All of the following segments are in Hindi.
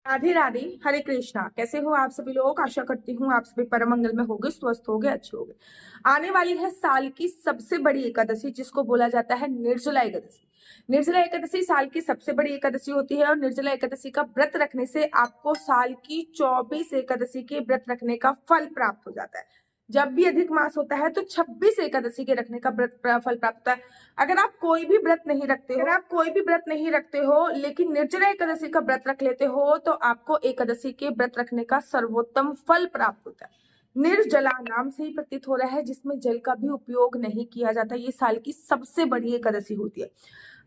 राधे राधे। हरे कृष्णा। कैसे हो आप सभी लोग? आशा करती हूँ आप सभी परम मंगल में होगे, स्वस्थ होगे, अच्छे होगे। आने वाली है साल की सबसे बड़ी एकादशी, जिसको बोला जाता है निर्जला एकादशी। निर्जला एकादशी साल की सबसे बड़ी एकादशी होती है और निर्जला एकादशी का व्रत रखने से आपको साल की 24 एकादशी के व्रत रखने का फल प्राप्त हो जाता है। जब भी अधिक मास होता है तो 26 एकादशी के रखने का व्रत फल प्राप्त होता है। अगर आप कोई भी व्रत नहीं रखते हो, लेकिन निर्जला एकादशी का व्रत रख लेते हो तो आपको एकादशी के व्रत रखने का सर्वोत्तम फल प्राप्त होता है। निर्जला नाम से ही प्रतीत हो रहा है, जिसमें जल का भी उपयोग नहीं किया जाता। ये साल की सबसे बड़ी एकादशी होती है।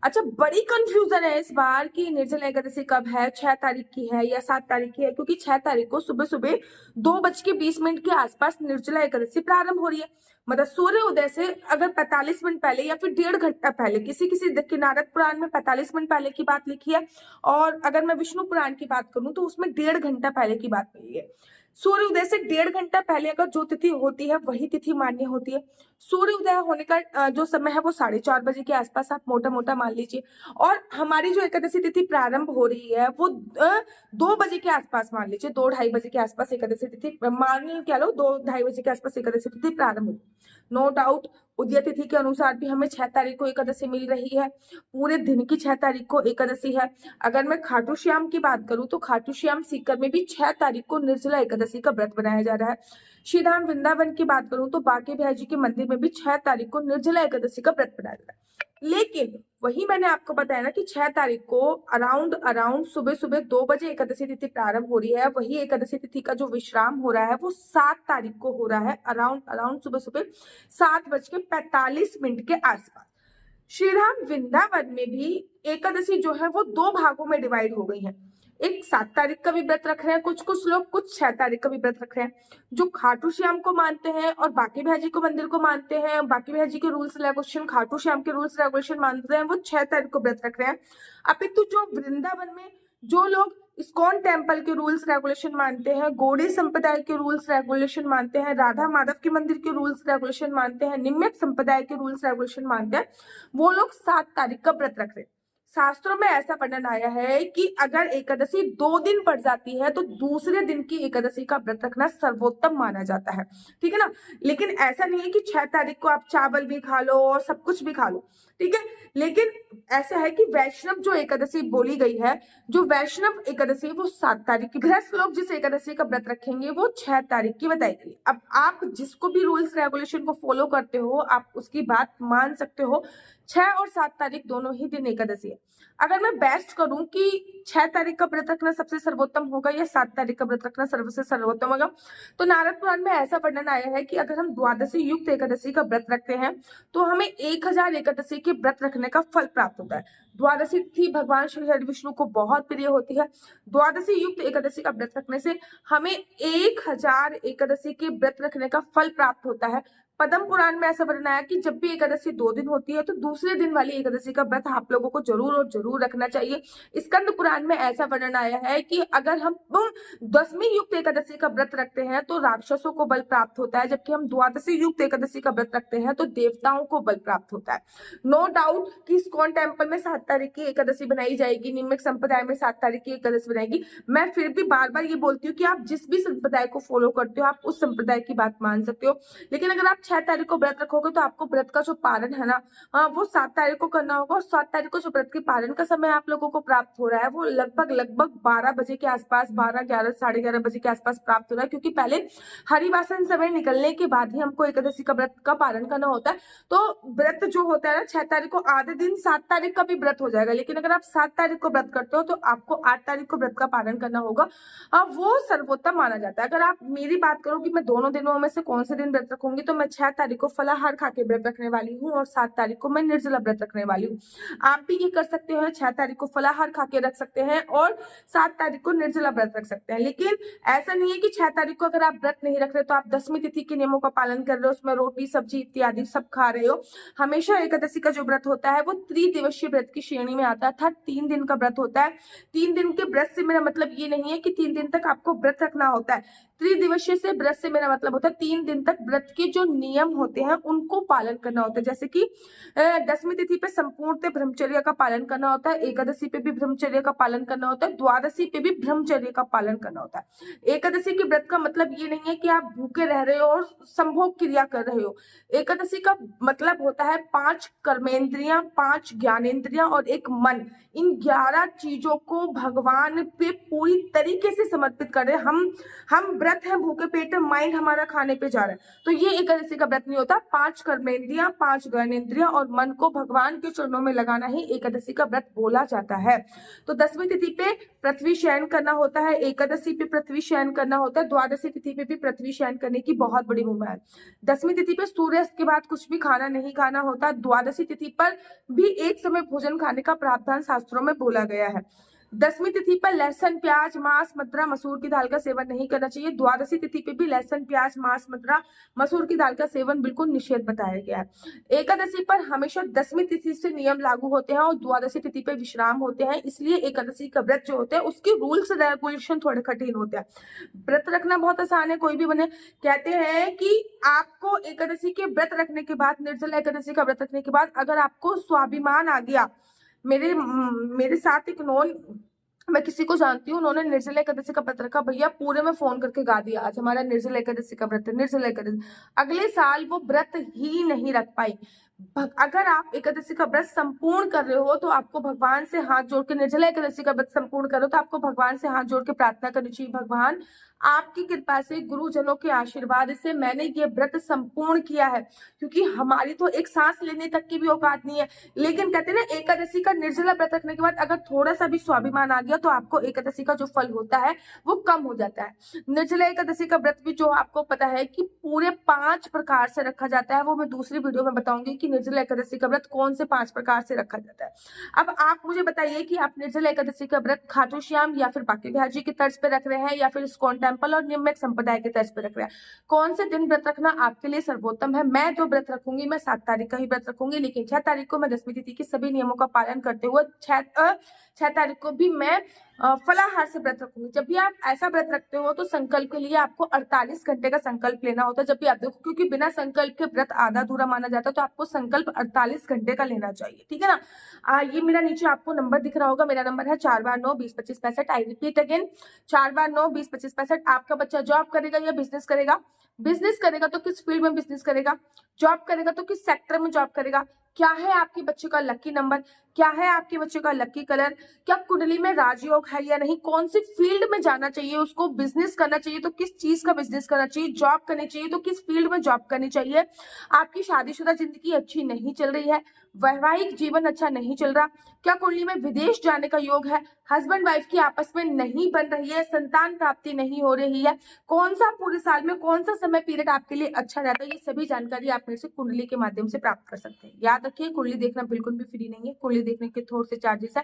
अच्छा, बड़ी कंफ्यूजन है इस बार कि निर्जला एकादशी कब है, 6 तारीख की है या 7 तारीख की है, क्योंकि 6 तारीख को सुबह सुबह 2:20 के आसपास निर्जला एकादशी प्रारंभ हो रही है। मतलब सूर्य उदय से अगर 45 मिनट पहले या फिर 1.5 घंटा पहले, किसी किसी देखिए नारद पुराण में 45 मिनट पहले की बात लिखी है, और अगर मैं विष्णु पुराण की बात करूं तो उसमें 1.5 घंटा पहले की बात मिली है। सूर्य उदय से 1.5 घंटा पहले अगर जो तिथि होती है वही तिथि मान्य होती है। सूर्य उदय होने का जो समय है वो 4:30 बजे के आसपास आप मोटा मोटा मान लीजिए, और हमारी जो एकादशी तिथि प्रारंभ हो रही है वो 2 बजे के आसपास मान लीजिए, 2-2:30 बजे के आसपास एकादशी तिथि मान क्या लो, 2-2:30 बजे के आसपास एकादशी तिथि प्रारंभ होगी। नो डाउट उदय तिथि के अनुसार भी हमें 6 तारीख को एकादशी मिल रही है। पूरे दिन की 6 तारीख को एकादशी है। अगर मैं खाटू श्याम की बात करूं तो खाटू श्याम सीकर में भी 6 तारीख को निर्जला एकादशी का व्रत बनाया जा रहा है। श्री धाम वृंदावन की बात करूं तो बांके बिहारी जी के मंदिर में भी 6 तारीख को निर्जला एकादशी का व्रत बनाया जा रहा है। लेकिन वही मैंने आपको बताया ना कि 6 तारीख को अराउंड अराउंड सुबह सुबह 2 बजे एकादशी तिथि प्रारंभ हो रही है। वही एकादशी तिथि का जो विश्राम हो रहा है वो 7 तारीख को हो रहा है, अराउंड अराउंड सुबह सुबह 7:45 के आसपास। श्रीधाम वृंदावन में भी एकादशी जो है वो 2 भागों में डिवाइड हो गई है। एक 7 तारीख का भी व्रत रख रहे हैं कुछ लोग, कुछ 6 तारीख का भी व्रत रख रहे हैं। जो खाटू श्याम को मानते हैं और बांके बिहारी जी को मंदिर को मानते हैं, बांके बिहारी जी के रूल्स रेगुलेशन, खाटू श्याम के रूल्स रेगुलेशन मानते हैं, वो 6 तारीख को व्रत रख रहे हैं। अपितु जो वृंदावन में जो लोग इस्कॉन टेम्पल के रूल्स रेगुलेशन मानते हैं, गौड़ी संप्रदाय के रूल्स रेगुलेशन मानते हैं, राधा माधव के मंदिर के रूल्स रेगुलेशन मानते हैं, निम्नक संप्रदाय के रूल्स रेगुलेशन मानते हैं, वो लोग 7 तारीख का व्रत रख रहे हैं। शास्त्रों में ऐसा वर्णन आया है कि अगर एकादशी 2 दिन पड़ जाती है तो दूसरे दिन की एकादशी का व्रत रखना सर्वोत्तम माना जाता है। ठीक है ना? लेकिन ऐसा नहीं है कि 6 तारीख को आप चावल भी खा लो और सब कुछ भी खा लो। ठीक है, लेकिन ऐसा है कि वैष्णव जो एकादशी बोली गई है, जो वैष्णव एकादशी वो 7 तारीख की। गृहस्थ लोग जिस एकादशी का व्रत रखेंगे वो 6 तारीख की बताई गई। अब आप जिसको भी रूल्स रेगुलेशन को फॉलो करते हो आप उसकी बात मान सकते हो। 6 और 7 तारीख दोनों ही दिन एकादशी है। अगर मैं बेस्ट करूं कि 6 तारीख का व्रत रखना सबसे सर्वोत्तम होगा या 7 तारीख का व्रत रखना सबसे सर्वोत्तम होगा, तो नारद पुराण में ऐसा वर्णन आया है कि अगर हम द्वादशी युक्त एकादशी का व्रत रखते हैं तो हमें 1000 एकादशी के व्रत रखने का फल प्राप्त होता है। द्वादशी तिथि भगवान श्री हरि विष्णु को बहुत प्रिय होती है। द्वादशी युक्त एकादशी का व्रत रखने से हमें 1000 एकादशी के व्रत रखने का फल प्राप्त होता है। पद्म पुराण में ऐसा वर्णन आया कि जब भी एकादशी 2 दिन होती है तो दूसरे दिन वाली एकादशी का व्रत आप लोगों को जरूर और जरूर रखना चाहिए। स्कंद पुराण में ऐसा वर्णन आया है कि अगर हम 10वीं युक्त एकादशी का व्रत रखते हैं तो राक्षसों को बल प्राप्त होता है, जबकि हम द्वादशी युक्त एकादशी का व्रत रखते हैं तो देवताओं को बल प्राप्त होता है। नो डाउट कि इस्कॉन टेम्पल में 7 तारीख की एकादशी बनाई जाएगी, निम्नक संप्रदाय में 7 तारीख की एकादशी बनाएगी। मैं फिर भी बार बार ये बोलती हूँ कि आप जिस भी संप्रदाय को फॉलो करते हो आप उस संप्रदाय की बात मान सकते हो, लेकिन अगर आप 6 तारीख को व्रत रखोगे तो आपको व्रत का जो पारण है ना, वो 7 तारीख को करना होगा। और 7 तारीख को जो व्रत के पारण का समय आप लोगों को प्राप्त हो रहा है वो लगभग 12 बजे के आसपास, 12, 11, 11:30 बजे के आसपास प्राप्त हो रहा है, क्योंकि पहले हरिवासन समय निकलने के बाद ही हमको एकादशी का व्रत का पारण करना होता है। तो व्रत जो होता है ना 6 तारीख को, आधे दिन 7 तारीख का भी व्रत हो जाएगा, लेकिन अगर आप 7 तारीख को व्रत करते हो तो आपको 8 तारीख को व्रत का पारण करना होगा। वो सर्वोत्तम माना जाता है। अगर आप मेरी बात करो कि मैं दोनों दिनों में से कौन से दिन व्रत रखूंगी, तो मैं 6 तारीख को फलाहार खा के व्रत रखने वाली हूँ और 7 तारीख को मैं निर्जला व्रत रखने वाली हूँ। आप भी ये कर सकते हैं, 6 तारीख को फलाहार खा के रख सकते हैं और 7 तारीख को निर्जला व्रत रख सकते हैं। लेकिन ऐसा नहीं है कि 6 तारीख को अगर आप व्रत नहीं रख रहे तो आप 10वीं तिथि के नियमों का पालन कर रहे हो, उसमें रोटी सब्जी इत्यादि सब खा रहे हो। हमेशा एकादशी का जो व्रत होता है वो त्रिदिवसीय व्रत की श्रेणी में आता है, अर्थात 3 दिन का व्रत होता है। 3 दिन के व्रत से मेरा मतलब ये नहीं है कि 3 दिन तक आपको व्रत रखना होता है। त्रिदिवसीय से व्रत से मेरा मतलब होता है 3 दिन तक व्रत के जो नियम होते हैं उनको पालन करना होता है। जैसे कि 10वीं तिथि पे संपूर्णतः ब्रह्मचर्य का पालन करना होता है, एकादशी पे भी ब्रह्मचर्य का पालन करना होता है, द्वादशी पे भी ब्रह्मचर्य का पालन करना होता है। एकादशी के व्रत का मतलब ये नहीं है कि आप भूखे रह रहे हो और संभोग क्रिया कर रहे हो। एकादशी का मतलब होता है 5 कर्मेंद्रियां, 5 ज्ञानेंद्रियां और एक मन, इन 11 चीजों को भगवान पे पूरी तरीके से समर्पित कर रहे हैं। हम व्रत हैं, भूखे पेट, माइंड हमारा खाने पे जा रहा है, तो ये एकादशी का व्रत नहीं होता। 5 कर्मेंद्रियां, 5 ज्ञानेंद्रियां और मन को भगवान के चरणों में लगाना ही एकादशी का व्रत बोला जाता है। तो 10वीं तिथि पे पृथ्वी शयन करना होता है, एकादशी पे पृथ्वी शयन करना होता है, द्वादशी तिथि पे भी पृथ्वी शयन करने की बहुत बड़ी महिमा है। 10वीं तिथि पे सूर्यास्त के बाद कुछ भी खाना नहीं खाना होता। द्वादशी तिथि पर भी एक समय भोजन खाने का प्रावधान शास्त्रों में बोला गया है। 10वीं तिथि पर लहसुन, प्याज, मांस, मदिरा, मसूर की दाल का सेवन नहीं करना चाहिए। द्वादशी तिथि पे भी लहसुन, प्याज, मांस, मदिरा, मसूर की दाल का सेवन बिल्कुल निषेध बताया गया है। एकादशी पर हमेशा 10वीं तिथि से नियम लागू होते हैं और द्वादशी तिथि पे विश्राम होते हैं, इसलिए एकादशी का व्रत जो होते हैं उसके रूल्स रेगुलेशन थोड़े कठिन होते हैं। व्रत रखना बहुत आसान है, कोई भी बने। कहते हैं कि आपको एकादशी के व्रत रखने के बाद, निर्जला एकादशी का व्रत रखने के बाद अगर आपको स्वाभिमान आ गया, मेरे साथ एक मैं किसी को जानती हूँ, उन्होंने निर्जला एकादशी का व्रत रखा, भैया पूरे में फोन करके गा दिया आज हमारा निर्जला एकादशी का व्रत है, निर्जला एकादशी। अगले साल वो व्रत ही नहीं रख पाई। अगर आप एकादशी का व्रत संपूर्ण कर रहे हो तो आपको भगवान से हाथ जोड़ के, निर्जला एकादशी का व्रत संपूर्ण करो तो आपको भगवान से हाथ जोड़ के प्रार्थना करनी चाहिए, भगवान आपकी कृपा से, गुरुजनों के आशीर्वाद से मैंने ये व्रत संपूर्ण किया है, क्योंकि हमारी तो एक सांस लेने तक की भी औकात नहीं है। लेकिन कहते हैं ना, एकादशी का निर्जला व्रत रखने के बाद अगर थोड़ा सा भी स्वाभिमान आ गया तो आपको एकादशी का जो फल होता है वो कम हो जाता है। निर्जला एकादशी का व्रत भी जो आपको पता है कि पूरे 5 प्रकार से रखा जाता है, वो मैं दूसरी वीडियो में बताऊंगी कि निर्जला एकादशी का व्रत कौन से 5 प्रकार से रखा जाता है। अब आप मुझे बताइए कि आप निर्जला एकादशी का व्रत खाटू श्याम या फिर बांके बिहारी जी की तर्ज पे रख रहे हैं या फिर इस्कॉन टेम्पल और निम्नलिखित संप्रदाय के तर्ज पे रख रहे हैं। कौन से दिन व्रत रखना आपके लिए सर्वोत्तम है? मैं जो व्रत रखूंगी, मैं 7 तारीख का ही व्रत रखूंगी, लेकिन 6 तारीख को मैं 10वीं तिथि के सभी नियमों का पालन करते हुए 6 तारीख को भी मैं फलाहार से व्रत रखूंगी। जब भी आप ऐसा व्रत रखते हो तो संकल्प के लिए आपको 48 घंटे का संकल्प लेना होता है। जब भी आप देखो, क्योंकि बिना संकल्प के व्रत आधा अधूरा माना जाता है, तो आपको संकल्प 48 घंटे का लेना चाहिए, ठीक है ना। ये मेरा नीचे आपको नंबर दिख रहा होगा, मेरा नंबर है 4 बार 9 20 25 65। आई रिपीट अगेन, 4 बार 9 20 25 65। आपका बच्चा जॉब करेगा या बिजनेस करेगा? बिजनेस करेगा तो किस फील्ड में बिजनेस करेगा? जॉब करेगा तो किस सेक्टर में जॉब करेगा? क्या है आपके बच्चे का लकी नंबर? क्या है आपके बच्चे का लकी कलर? क्या कुंडली में राजयोग है या नहीं? कौन सी फील्ड में जाना चाहिए उसको? बिजनेस करना चाहिए तो किस चीज का बिजनेस करना चाहिए? जॉब करनी चाहिए तो किस फील्ड में जॉब करनी चाहिए? आपकी शादीशुदा जिंदगी अच्छी नहीं चल रही है, वैवाहिक जीवन अच्छा नहीं चल रहा, क्या कुंडली में विदेश जाने का योग है, हस्बैंड वाइफ की आपस में नहीं बन रही है, संतान प्राप्ति नहीं हो रही है, कौन सा पूरे साल में कौन सा समय पीरियड आपके लिए अच्छा रहता है, ये सभी जानकारी आप मेरे से कुंडली के माध्यम से प्राप्त कर सकते हैं। याद रखिए, कुंडली देखना बिल्कुल भी फ्री नहीं है, कुंडली देखने के थोड़े से चार्जेस है।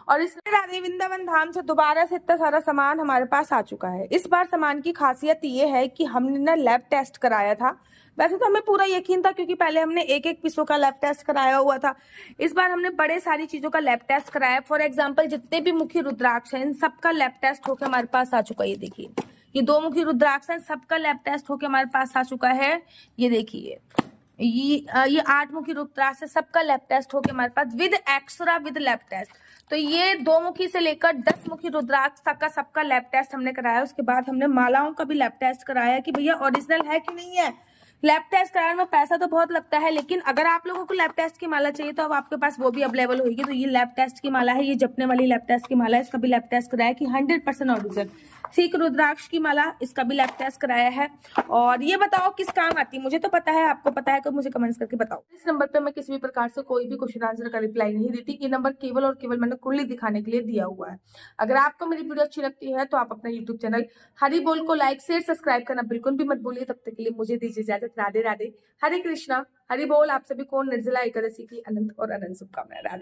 और इसमें राधे वृंदावन धाम से दोबारा से इतना सारा सामान हमारे पास आ चुका है। इस बार सामान की खासियत ये है कि हमने ना लैब टेस्ट कराया था। वैसे तो हमें पूरा यकीन था, क्योंकि पहले हमने एक पीसों का लैब टेस्ट कराया हुआ था। इस बार हमने बड़े सारी चीजों का लैब टेस्ट कराया। फॉर एग्जांपल, जितने भी मुखी रुद्राक्ष हैं, इन सबका लैब टेस्ट होकर हमारे पास आ चुका है। ये देखिए, ये 2 मुखी रुद्राक्ष हैं, सबका लैब टेस्ट होकर हमारे पास आ चुका है। ये देखिए, ये 8 मुखी रुद्राक्ष है, सबका लैब टेस्ट होकर हमारे पास with x-ray with lab test. तो ये 2 मुखी से लेकर 10 मुखी रुद्राक्ष तक का सबका लैब टेस्ट हमने कराया। उसके बाद हमने मालाओं का भी लैब टेस्ट कराया कि भैया ओरिजिनल है कि नहीं है। लैब टेस्ट कराने में पैसा तो बहुत लगता है, लेकिन अगर आप लोगों को लैब टेस्ट की माला चाहिए तो अब आपके पास वो भी अवेलेबल होगी। तो ये लैब टेस्ट की माला है, ये जपने वाली लैब टेस्ट की माला है, इसका भी लैब टेस्ट कराया कि 100% ओरिजिनल। सीख रुद्राक्ष की माला, इसका भी लैब टेस्ट कराया है। और ये बताओ किस काम आती है? मुझे तो पता है, आपको पता है तो मुझे कमेंट्स करके बताओ। इस नंबर पे मैं किसी भी प्रकार से कोई भी क्वेश्चन आंसर का रिप्लाई नहीं देती। ये नंबर केवल और केवल मैंने कुंडली दिखाने के लिए दिया हुआ है। अगर आपको मेरी वीडियो अच्छी लगती है तो आप अपना यूट्यूब चैनल हरि बोल को लाइक शेयर सब्सक्राइब करना बिल्कुल भी मत भूलिए। तब तक के लिए मुझे दीजिए इजाजत। राधे राधे, हरे कृष्णा, हरि बोल। आप सभी को निर्जला एकादशी की अनंत और अनंत शुभकामनाएं। राधे।